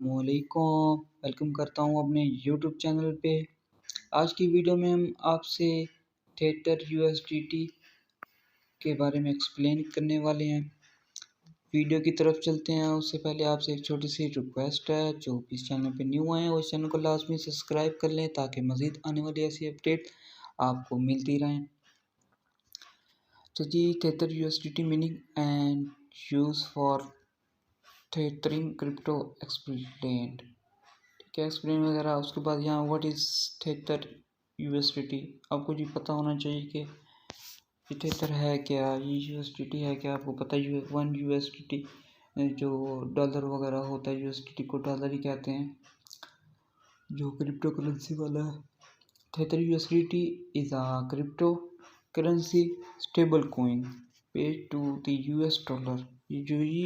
वालेकुम, वेलकम करता हूँ अपने यूट्यूब चैनल पे। आज की वीडियो में हम आपसे थेटर यूएसडीटी के बारे में एक्सप्लेन करने वाले हैं। वीडियो की तरफ चलते हैं। उससे पहले आपसे एक छोटी सी रिक्वेस्ट है, जो इस चैनल पे न्यू आए हैं वो इस चैनल को लाजमी सब्सक्राइब कर लें ताकि मज़ीद आने वाली ऐसी अपडेट आपको मिलती रहें। तो जी, Tether USDT meaning and use for tethering crypto explained. क्या एक्सप्लेन वगैरह। उसके बाद यहाँ व्हाट इज़ थेटर यूएसडीटी, आपको जी पता होना चाहिए कि ये थेटर है क्या, ये यूएसडीटी है क्या। आपको पता है 1 यूएसडीटी जो डॉलर वगैरह होता है, यूएसडीटी को डॉलर ही कहते हैं, जो क्रिप्टो करेंसी वाला है। Tether USDT is a crypto currency stable coin pegged to the US dollar. ये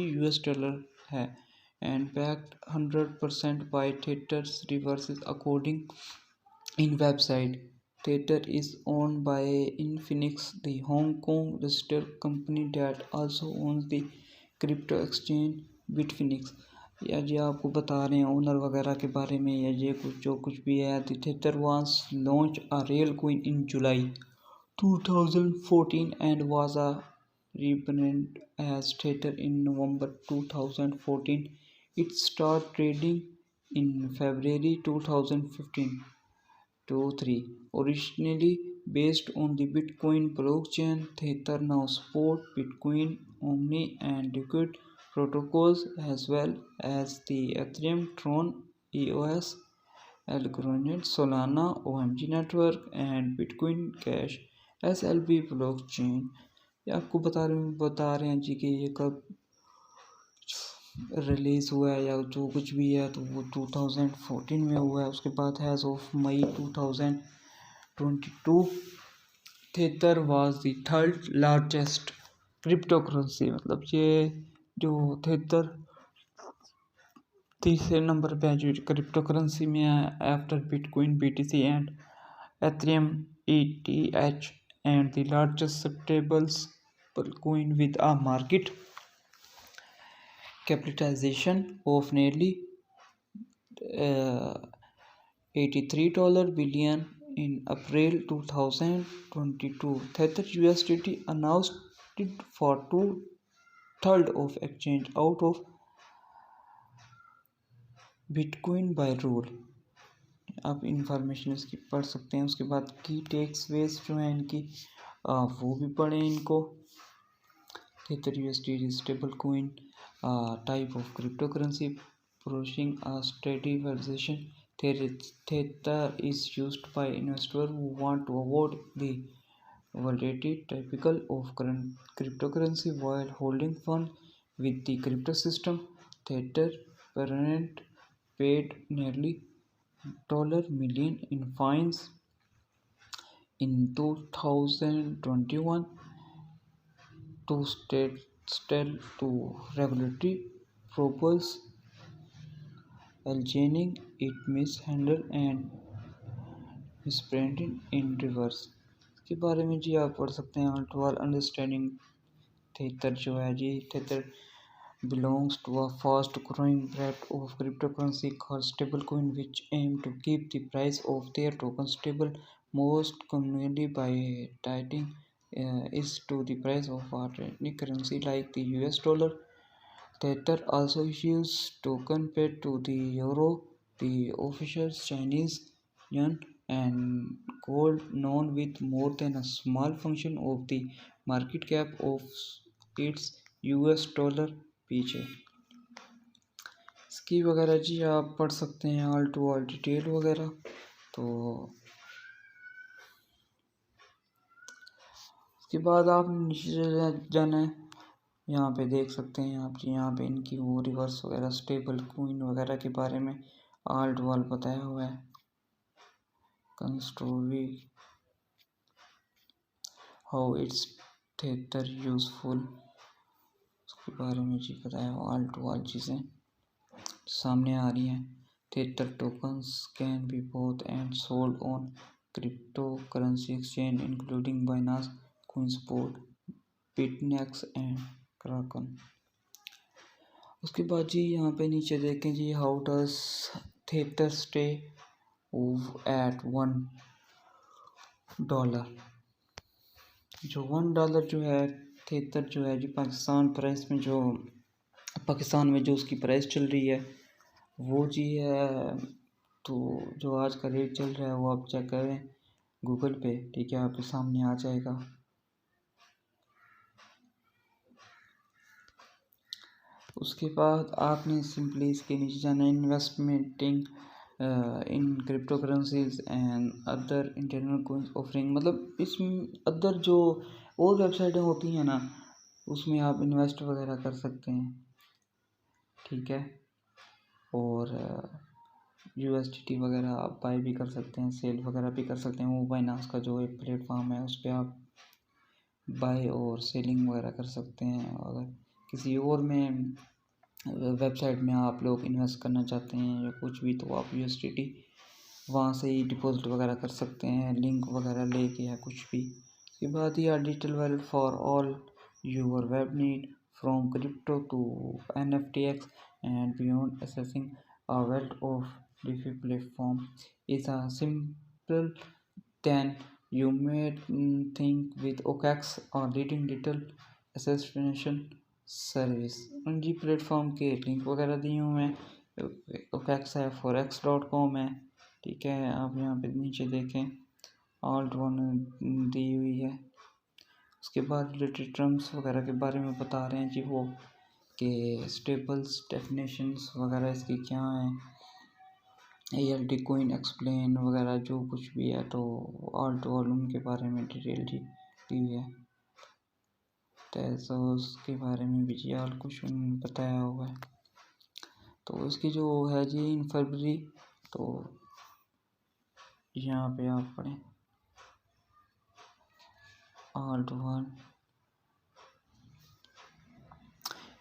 यूएस डॉलर है and backed 100% by Tether's reverses according in website. Tether is owned by Infinix, the Hong Kong registered company that also owns the crypto exchange Bitfinex। या जी आपको बता रहे हैं owner वगैरह के बारे में, या ये कुछ जो कुछ भी है। The Tether was launched a real coin in July 2014 and was a rebranded as Tether in November 2014. It started trading in February 2015 to 3. Originally based on the Bitcoin blockchain, Tether now supports Bitcoin, Omni, and Liquid protocols as well as the Ethereum, Tron, EOS, Algorand, Solana, OMG network, and Bitcoin Cash SLB blockchain। ये आपको बता रहे हैं जी कि ये कब release हुआ है या जो कुछ भी है, तो वो 2014 में हुआ है। उसके बाद as of May 2022 Tether was the third largest crypto currency. मतलब ये जो थेटर तीसरे नंबर पे जो क्रिप्टो करेंसी में है after bitcoin, BTC and Ethereum ETH, and the largest stable coin with a market capitalization of nearly $83 billion in April 2022. Tether USDT announced it for two-thirds of exchange out of Bitcoin by rule। आप information इसकी पढ़ सकते हैं। उसके बाद की takes veg जो है इनकी वो भी पढ़ें इनको। Tether USDT is stable coin, type of cryptocurrency pursuing a steady valuation. Tether is used by investors who want to avoid the volatility typical of current cryptocurrency while holding funds with the crypto system. Tether parent paid nearly $1 million in fines in 2021 to to regulatory purpose, alleging it mishandled and misbranded in reverse। इसके बारे में जी आप पढ़ सकते हैं। All understanding theatre जो है जी, theatre belongs to a fast growing breed of cryptocurrency called stablecoin which aim to keep the price of their token stable, most commonly by tying is to the price of a trading currency like the US dollar. Tether also issues token paid to the euro, the official Chinese yuan, and gold, known with more than a small function of the market cap of its US dollar पीछे। इसकी वगैरह जी आप पढ़ सकते हैं all to all detail वगैरह। तो उसके बाद आप नीचे जाना है, यहाँ पे देख सकते हैं आप जी, यहाँ पे इनकी वो रिवर्स वगैरह स्टेबल कोइन वगैरह के बारे में ऑल टू ऑल बताया हुआ है। कंस्ट्रोवी हाउ इट्स थेटर यूजफुल, उसके बारे में जी बताया ऑल टू ऑल चीज़ें सामने आ रही हैं। Tether tokens can be bought and sold on cryptocurrency exchange including Binance, Coinspot, Bitnex and Kraken। उसके बाद जी यहाँ पे नीचे देखें जी, how does Tether stay at $1। जो $1 जो है थेतर जो है जी पाकिस्तान में जो उसकी प्राइस चल रही है वो जी है, तो जो आज का रेट चल रहा है वो आप चेक करें गूगल पे, ठीक है, आपके सामने आ जाएगा। उसके बाद आपने सिंपली इसके नीचे जाना है, investing in crypto currencies and other internal coins offering, मतलब इसमें अदर जो और वेबसाइटें होती हैं ना उसमें आप इन्वेस्ट वगैरह कर सकते हैं, ठीक है। और USDT वगैरह आप बाय भी कर सकते हैं, सेल वगैरह भी कर सकते हैं। वो बाइनांस का जो एक प्लेटफॉर्म है उस पर आप बाय और सेलिंग वगैरह कर सकते हैं। अगर किसी और में वेबसाइट में आप लोग इन्वेस्ट करना चाहते हैं या कुछ भी, तो आप USDT वहाँ से ही डिपॉजिट वगैरह कर सकते हैं, लिंक वगैरह लेके या कुछ भी। इसके बाद ही digital wallet for all your web need from crypto to NFTX and beyond, accessing a wealth of DeFi platform is a simple than you may think with OKX or leading digital assassination service. जी platform के link वगैरह दिए हुए हैं, OKX है, forex.com है, ठीक है। आप यहाँ पे नीचे देखें ऑल्ट वन दी हुई है। उसके बाद रिलेटेड टर्म्स वगैरह के बारे में बता रहे हैं जी वो, कि स्टेबल्स डेफिनेशंस वगैरह इसकी क्या हैं, ALT कोइन एक्सप्लेन वगैरह जो कुछ भी है, तो ऑल टू ऑल उनके बारे में डिटेल दी हुई है। टेजोस के बारे में भी जी ऑल कुछ बताया हुआ है। तो इसकी जो है जी इन फरवरी, तो यहाँ पे आप पढ़ें alt one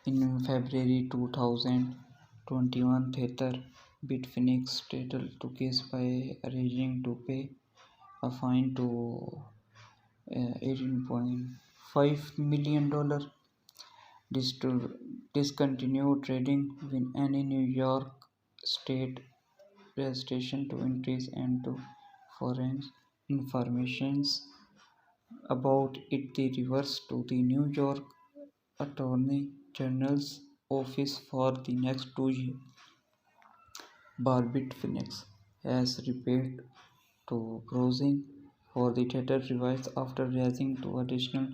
in February 2021, Tether Bitfinex settled the case by arranging to pay a fine to $18.5 million, discontinue trading with any New York state registration to increase and to foreign informations about it the reverse to the New York Attorney General's office for the next 2 years. Barbit Phoenix has repaid to browsing for the Tether device after raising to additional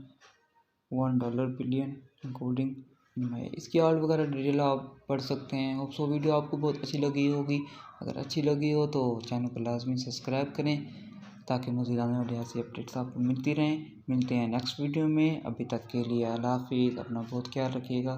$1 billion including में। इसकी art वगैरह detail आप पढ़ सकते हैं। Hope so video आपको बहुत अच्छी लगी होगी। अगर अच्छी लगी हो तो चैनल को लाजमी सब्सक्राइब करें ताकि मज़ीद आने वाली ऐसी अपडेट्स आपको मिलती रहें। मिलते हैं नेक्स्ट वीडियो में। अभी तक के लिए अल्लाह हाफिज़, अपना बहुत ख्याल रखिएगा।